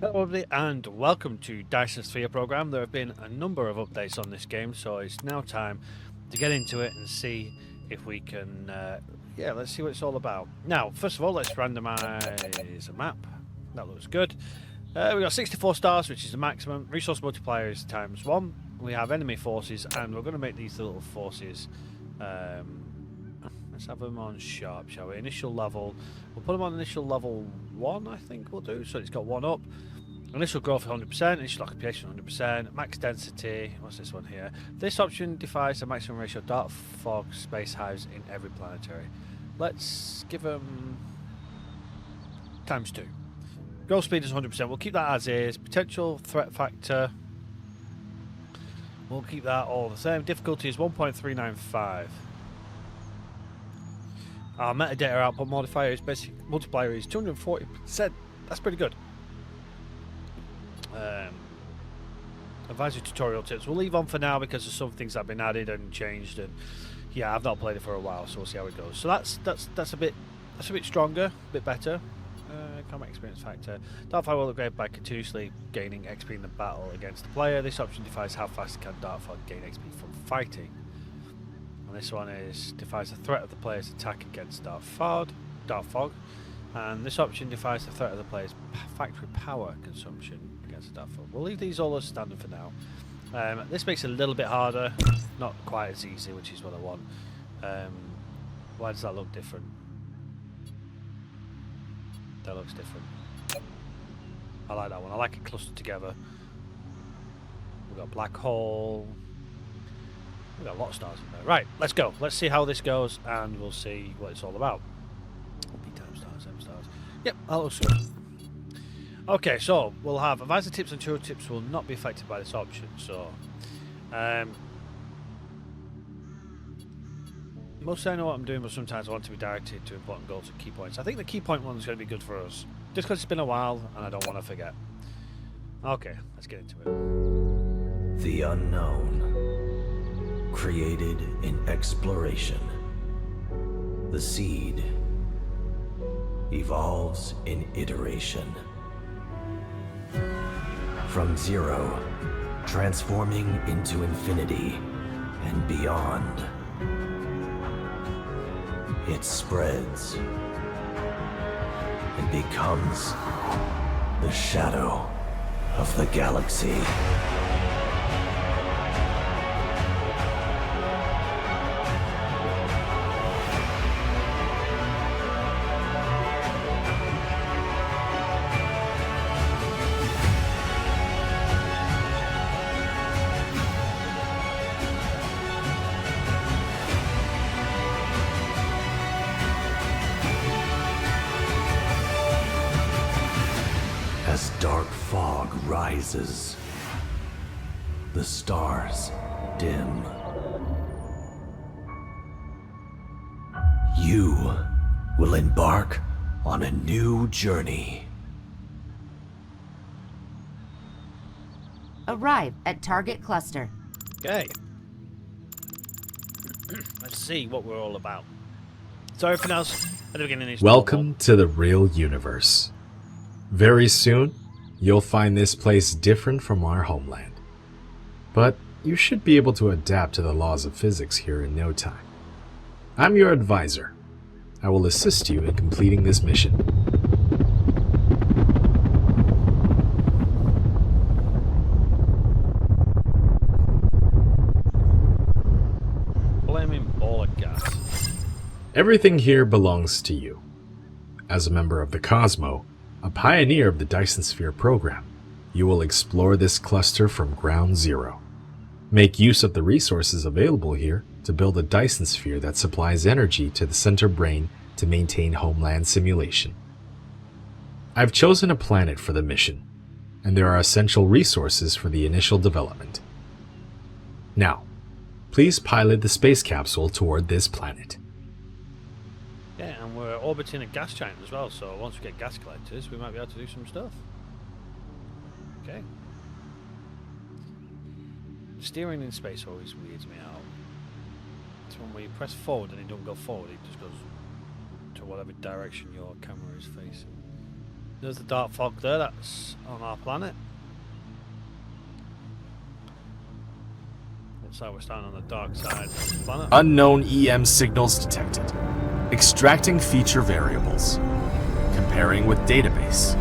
Hello everybody and welcome to Dyson Sphere Program. There have been a number of updates on this game, so it's now time to get into it and see if we can, let's see what it's all about. Now, first of all, let's randomize a map. That looks good. We've got 64 stars, which is the maximum. Resource multiplier is ×1. We have enemy forces, and we're going to make these little forces. Let's have them on sharp, shall we? Initial level. We'll put them on initial level 1, I think we'll do. So it's got 1 up. Initial growth 100%, initial occupation 100%, max density, what's this one here? This option defines the maximum ratio of dark fog space hives in every planetary. Let's give them ×2. Growth speed is 100%, we'll keep that as is. Potential threat factor, we'll keep that all the same. Difficulty is 1.395. Our metadata output modifier is basic multiplier is 240%. That's pretty good. Advisory tutorial tips we'll leave on for now because there's some things that have been added and changed, and yeah, I've not played it for a while, so we'll see how it goes. So that's a bit stronger, a bit better. Combat experience factor. Dartfire will upgrade by continuously gaining XP in the battle against the player. This option defines how fast can Dartfire gain XP from fighting. And this one defines the threat of the player's attack against Dark Fog. And this option defines the threat of the player's factory power consumption against the Dark Fog. We'll leave these all as standard for now. This makes it a little bit harder, not quite as easy, which is what I want. Why does that look different? That looks different. I like that one. I like it clustered together. We've got black hole. We've got a lot of stars in there. Right, let's go. Let's see how this goes, and we'll see what it's all about. B times stars, M stars. Yep, that looks good. Okay, so we'll have advisor tips and tool tips will not be affected by this option. So, mostly I know what I'm doing, but sometimes I want to be directed to important goals and key points. I think the key point one is going to be good for us, just because it's been a while and I don't want to forget. Okay, let's get into it. The unknown, created in exploration. The seed evolves in iteration. From zero, transforming into infinity and beyond. It spreads and becomes the shadow of the galaxy. As dark fog rises, the stars dim. You will embark on a new journey. Arrive at target cluster. Okay. Let's see what we're all about. So everything else at the beginning is Welcome to the real universe. Very soon, you'll find this place different from our homeland. But you should be able to adapt to the laws of physics here in no time. I'm your advisor. I will assist you in completing this mission. Flaming ball of gas. Everything here belongs to you. As a member of the Cosmo, a pioneer of the Dyson Sphere Program, you will explore this cluster from ground zero. Make use of the resources available here to build a Dyson Sphere that supplies energy to the center brain to maintain homeland simulation. I've chosen a planet for the mission, and there are essential resources for the initial development. Now, please pilot the space capsule toward this planet. Yeah, and we're orbiting a gas giant as well, so once we get gas collectors, we might be able to do some stuff. Okay. Steering in space always weirds me out. It's when you press forward and it don't go forward, it just goes to whatever direction your camera is facing. There's the dark fog there. That's on our planet. Looks like we're standing on the dark side of the planet. Unknown EM signals detected. Extracting feature variables. Comparing with database.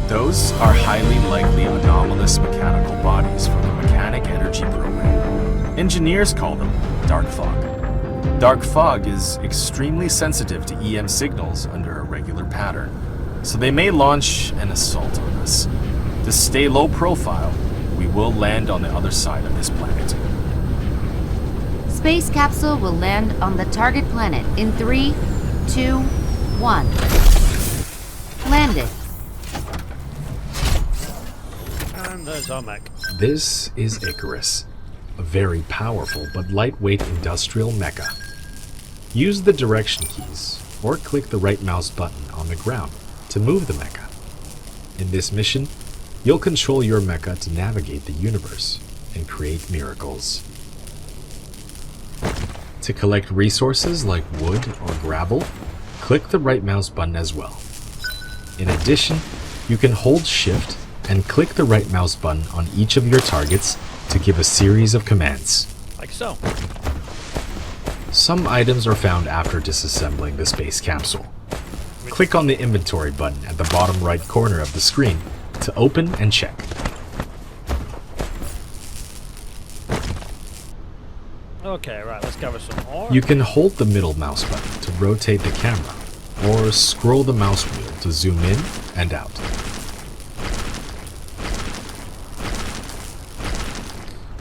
Those are highly likely anomalous mechanical bodies from the Mechanic Energy Program. Engineers call them dark fog. Dark fog is extremely sensitive to EM signals under a regular pattern, so they may launch an assault on us. To stay low profile, we will land on the other side of this planet. Space capsule will land on the target planet in 3, 2, 1. Landed. And there's our mech. This is Icarus, a very powerful but lightweight industrial mecha. Use the direction keys or click the right mouse button on the ground to move the mecha. In this mission, you'll control your mecha to navigate the universe and create miracles. To collect resources like wood or gravel, click the right mouse button as well. In addition, you can hold Shift and click the right mouse button on each of your targets to give a series of commands. Like so. Some items are found after disassembling the space capsule. Click on the inventory button at the bottom right corner of the screen to open and check. Okay, right, let's gather some ore. You can hold the middle mouse button to rotate the camera, or scroll the mouse wheel to zoom in and out.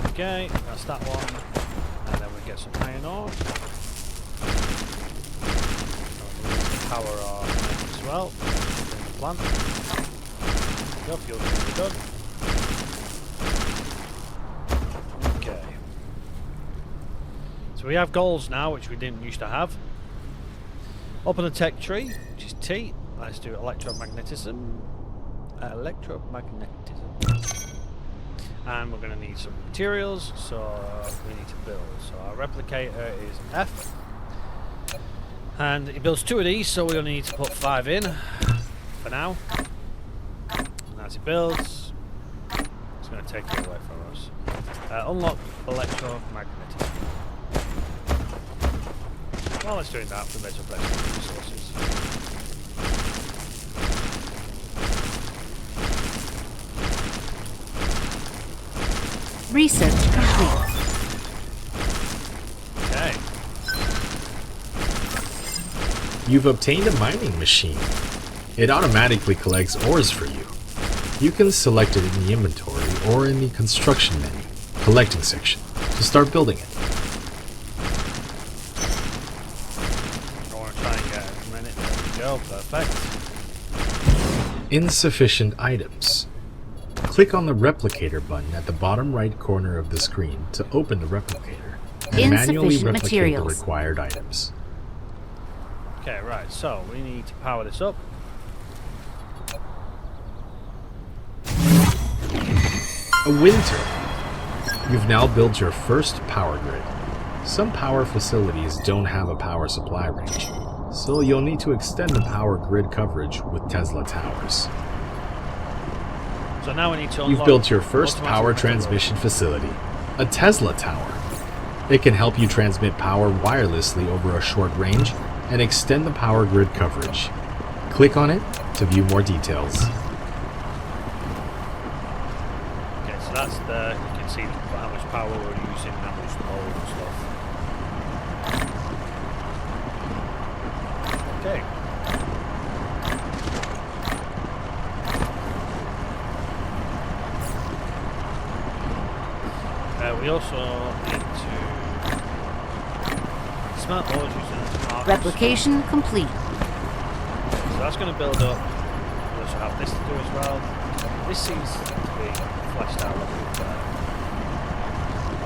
Okay, that's that one. And then we get some iron ore. Power our mech as well. In the plant. Go, fuel's going to be done. Okay. So we have goals now, which we didn't used to have. Open a tech tree, which is T. Let's do electromagnetism. And we're going to need some materials, so we need to build. So our replicator is F. And it builds 2 of these, so we're going to need to put 5 in for now. And as it builds, it's going to take it away from us. Unlock electromagnetism. While it's doing that, we may as well play some resources. Research complete. Okay. You've obtained a mining machine. It automatically collects ores for you. You can select it in the inventory or in the construction menu, collecting section, to start building it. I want to try and get a minute. There we go. Perfect. Insufficient items. Click on the replicator button at the bottom right corner of the screen to open the replicator and manually Insufficient replicate materials. the required items. Okay, right. So we need to power this up. A wind turbine. You've now built your first power grid. Some power facilities don't have a power supply range, so you'll need to extend the power grid coverage with Tesla towers. So now we need to unlock. You've built your first automatic power control. transmission facility, a Tesla tower. It can help you transmit power wirelessly over a short range and extend the power grid coverage. Click on it to view more details. Okay, so that's the. You can see how much power we're using, how much load and stuff. Okay. We also need to smelt ores using arcs. Replication complete. So that's going to build up. We also have this to do as well. This seems to be fleshed out a little bit better.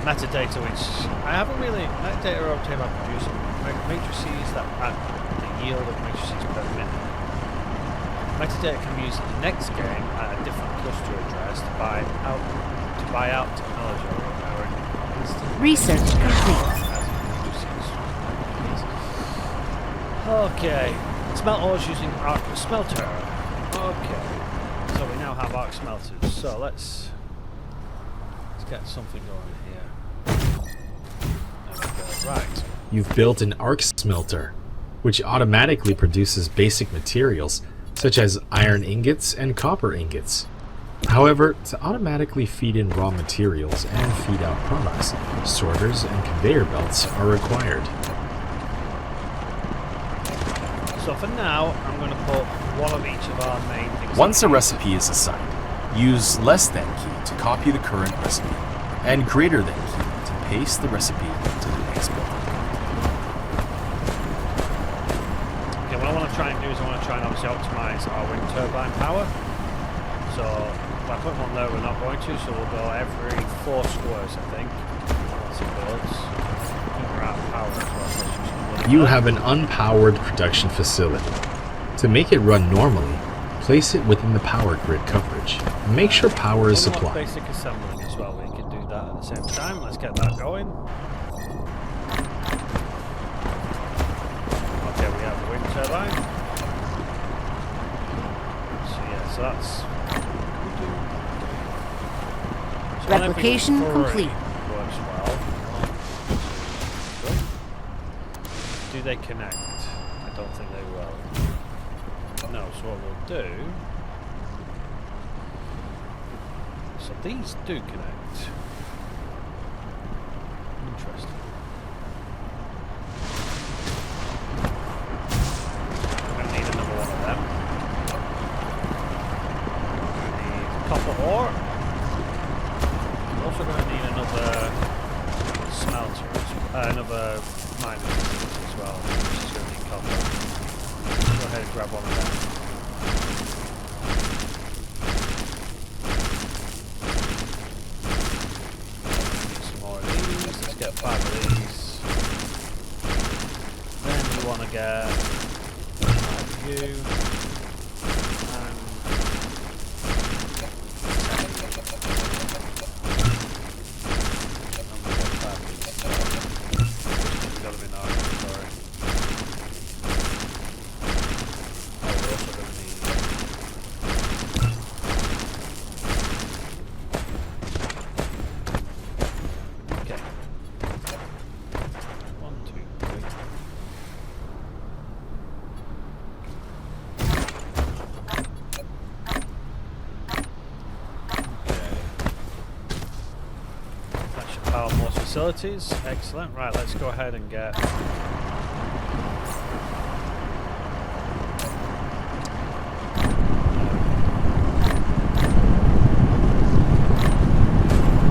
Metadata, which I haven't really. Metadata are obtained by producing matrices that add the yield of matrices per minute. Metadata can be used in the next game at a different cluster address to buy out technology or instant Research complete. Okay. Smelt ores using arc smelter. Okay, so we now have arc smelters. So let's get something going here. There we go. Right. You've built an arc smelter, which automatically produces basic materials such as iron ingots and copper ingots. However, to automatically feed in raw materials and feed out products, sorters and conveyor belts are required. So for now, I'm going to put one of each of our main things. Once a recipe is assigned, use less than key to copy the current recipe, and greater than key to paste the recipe into the next building. Okay, what I want to try and do is I want to try and obviously optimize our wind turbine power. So by putting one there, we're not going to, so we'll go every 4 squares, I think. Once it builds. I think we're out of power as well, so let's just put it You there. have an unpowered production facility. To make it run normally, place it within the power grid coverage. Make sure power is Unlock supplied. basic assembling as well. We can do that at the same time. Let's get that going. Okay, we have the wind turbine. So yeah, so that's. So on every Replication 3 complete. Works well. 1, 2, 3. Do they connect? I don't think they will. No. So what we'll do. So these do connect. Interesting. I'm going to need another one of them. We need copper ore. We're also going to need another smelter, another mining as well, which is going to need copper. Go ahead and grab one of them. Let's get 5 of these. Then we want to get 5 of you. And 5 of these. We've got them in our inventory. Oh, we're also going to need. Okay. 1, 2, 3. Okay. That should power more facilities. Excellent. Right, let's go ahead and get.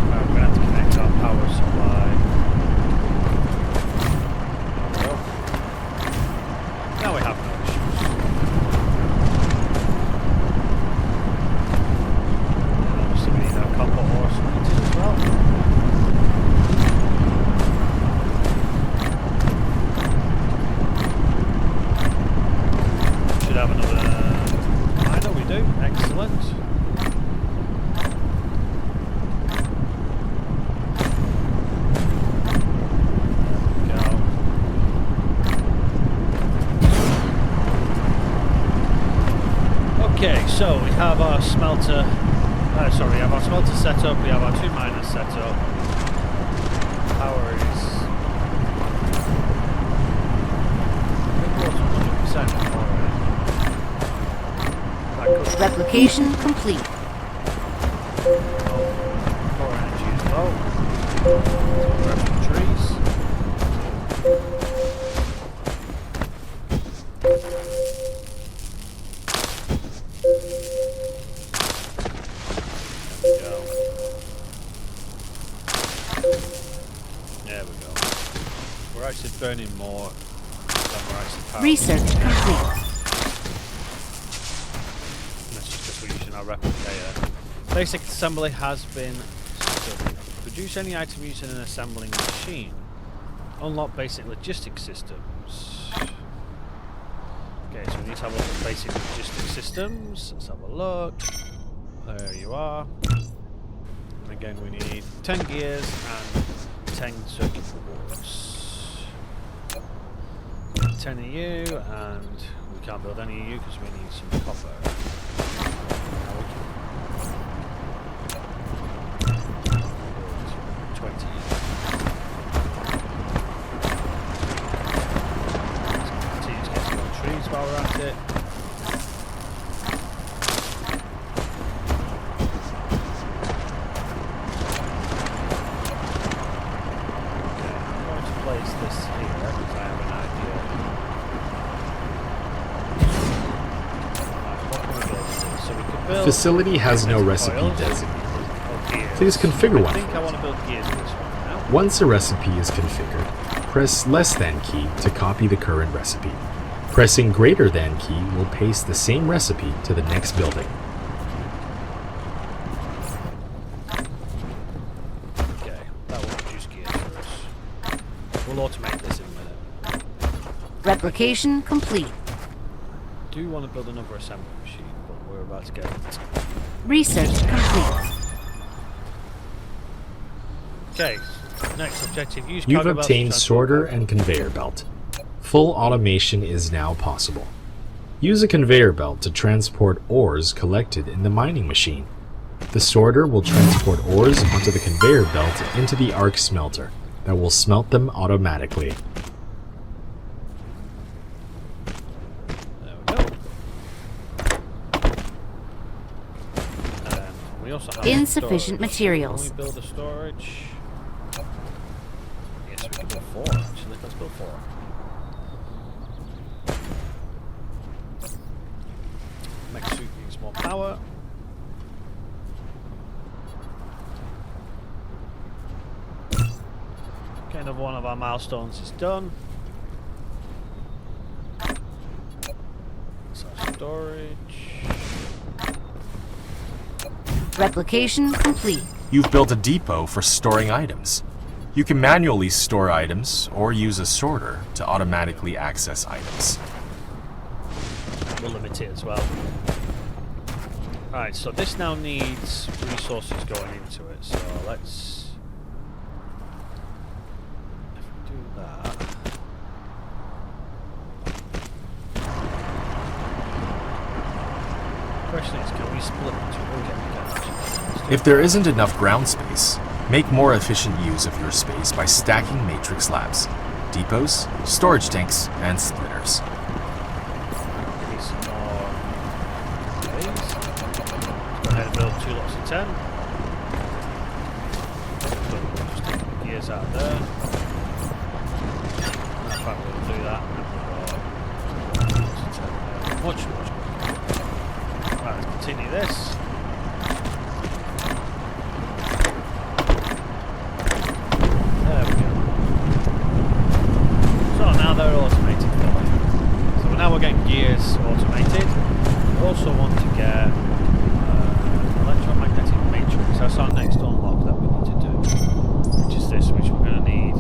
Right, we're going to have to connect our power supply. There we go. Now we have no issues. And obviously we need our copper ore smelted as well. Should have another miner, we do. Excellent. Go. Okay, so we have our smelter. We have our smelter set up. We have our 2 miners set up. Power is. I think we're 100% already. That could Replication complete. 4 energy as well. Grab some trees. There we go. We're actually burning more than we're actually powering. Research complete. That's just because we're using our replicator. Basic assembly has been studied. Produce any item using an assembling machine. Unlock basic logistics systems. Okay, so we need to have a look at basic logistics systems. Let's have a look. There you are. And again, we need 10 gears and 10 circuit boards. 10 of you, and we can't build any of you because we need some copper. Now we can build 20. Continue to get some more trees while we're at it. The facility has no recipe designated. Please configure one. I think I want to build gears for this one now. Once a recipe is configured, press less than key to copy the current recipe. Pressing greater than key will paste the same recipe to the next building. Okay, that will produce gears for us. We'll automate this in a minute. Replication complete. I do want to build another assembly machine, but we're about to get it. Research complete. Okay, next objective. Use You've cargo belts to obtained transport sorter cargo. and conveyor belt. Full automation is now possible. Use a conveyor belt to transport ores collected in the mining machine. The sorter will transport ores onto the conveyor belt into the arc smelter that will smelt them automatically. There we go. We also have Insufficient storage. materials. Can we build a storage? Yes, we can build 4 actually. Let's build 4. Mech suit needs more power. Okay, another one of our milestones is done. So storage. Replication complete. You've built a depot for storing items. You can manually store items or use a sorter to automatically access items. We'll limit it as well. Alright, so this now needs resources going into it, so let's... If we do that... Question is, can we split the two? Oh, yeah, we can actually. Let's do If there isn't enough ground space, make more efficient use of your space by stacking matrix slabs, depots, storage tanks, and splitters. Need some more of these. Let's go ahead and build 2 lots of 10. Just take the gears out of there. In fact, we'll do that. And we'll go 2 lots of 10 there. Much quicker. Right, let's continue this. There we go. So now they're automated fully. So now we're getting gears automated. We also want to get electromagnetic matrix. That's our next unlock that we need to do. Which is this, which we're going to need.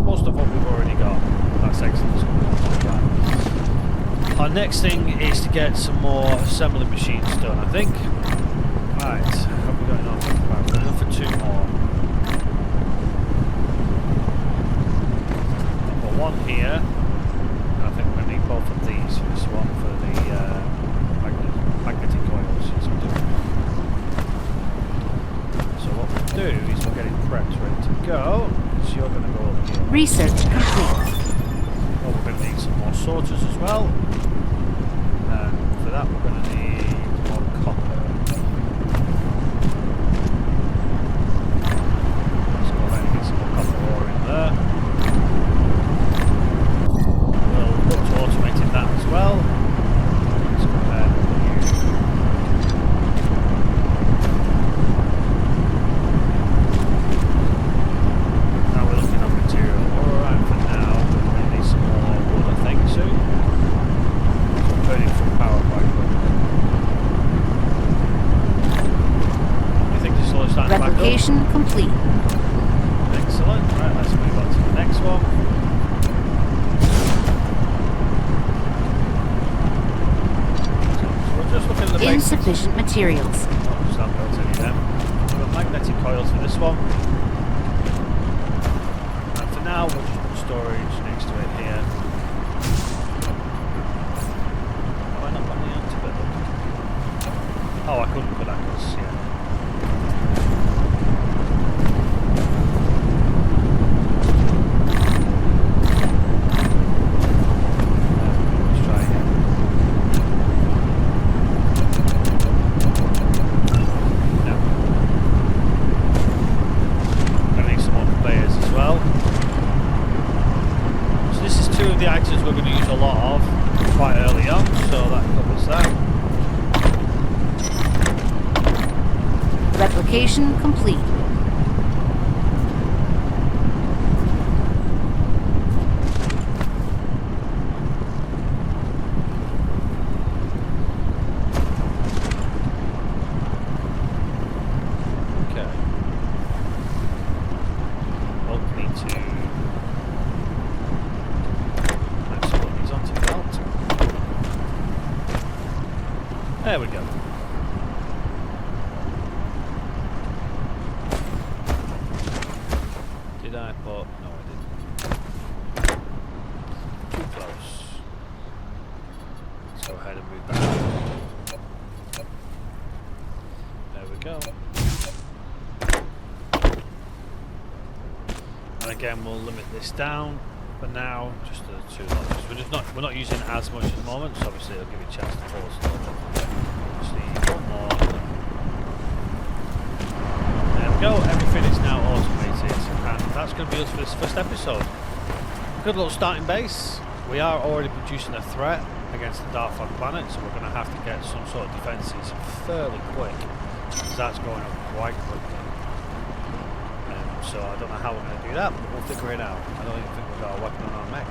Most of what we've already got. That's excellent. So we'll unlock that. Our next thing is to get some more assembly machines done, I think. Right, have we got enough? Right, we're enough for 2 more. I've got 1 here. And I think we're going to need both of these for this one for the magnetic coils. Yes, we do. So what we'll do is we'll get it prepped, ready to go. So you're going to go up here. Research complete. Oh, we're going to need some more sorters as well. And for that, we're going to need more copper. Let's go ahead and get some more copper ore in there. We'll look to automating that as well. Let's go ahead and use. Now we're looking at material. Alright, for now, we're going to need some more wood, I think, soon. Burning from power quite quickly. You think this is all starting back up? Replication complete. Excellent. Right, let's move on to the next one. So we're just looking at the basics. Insufficient materials. Oh, just haven't built any of them. We've got magnetic coils for this one. And for now, we'll just put storage next to it here. Oh, I couldn't put that because, yeah. Let's try again. No. I need some more conveyors as well. So this is two of the items we're going to use a lot of quite early on, so that covers that. Replication complete. Okay. Oh, need to let's put these onto the belt. There we go. Did I put? No, I didn't. Too close. Let's go ahead and move that. There we go. And again, we'll limit this down for now, just to the 2 levels. We're not using as much at the moment, so obviously it'll give you a chance to pause a little bit. Just need one more. There we go. Everything is now automated, and that's going to be us for this first episode. Good little starting base. We are already producing a threat against the Dark Fog planet, so we're going to have to get some sort of defences fairly quick, because that's going up quite quickly. So I don't know how we're going to do that, but we'll figure it out. I don't even think we've got a weapon on our mech.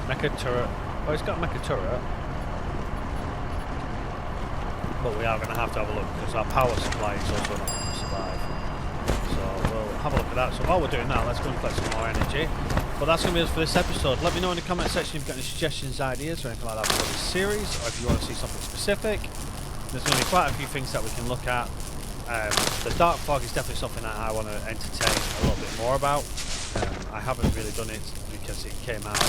Mecha turret. Oh, it's got a mecha turret. But we are going to have a look, because our power supply is also not going to survive. So we'll have a look at that. So while we're doing that, let's go and collect some more energy. But that's going to be it for this episode. Let me know in the comment section if you've got any suggestions, ideas, or anything like that for this series, or if you want to see something specific. There's going to be quite a few things that we can look at. The Dark Fog is definitely something that I want to entertain a little bit more about. I haven't really done it because it came out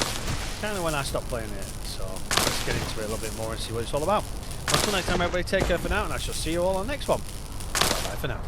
kind of when I stopped playing it. So let's get into it a little bit more and see what it's all about. Until next time, everybody, take care for now, and I shall see you all on the next one. Bye bye for now.